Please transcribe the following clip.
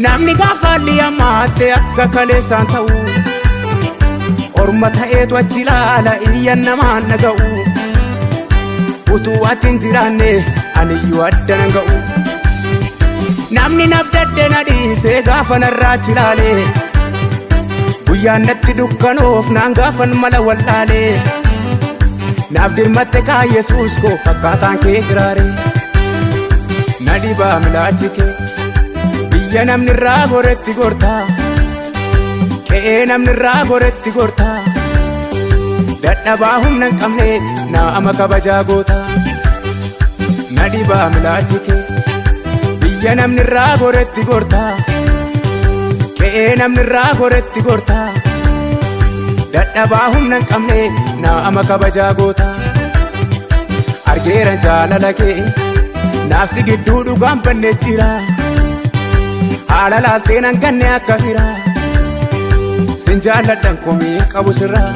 namni gaafalli ammaate akka kaleessaan ta'u orma ta'eetu achi ilaala iyyan namaan naga'u utuu ati hin jiraanne aniyyuu adda nan ga'u namni nabdadde na dhiisee gaafa narraachi ilaale guyyaan natti dukkanoof naan gaafan mala wallaale naaf dirmatte kaa Yesuus koo fakkaataan kee jiraare na dhibaa milaachi kee biyya namni irraa goretti gortaa qe'ee namni irraa goretti gortaa dadhabaa humna hin qabne nama kabajaa goota na dhibaa milaachi kee biyya namni irraa goretti gortaa qe'ee namni irraa goretti gortaa dadhabaa humna hin qabne nama kabajaa goota argeeran jaalala kee naafsi gidduu dhugaan banne jira haala laalteen hanganne akka fira sin jaalladhan komii qabu sirraa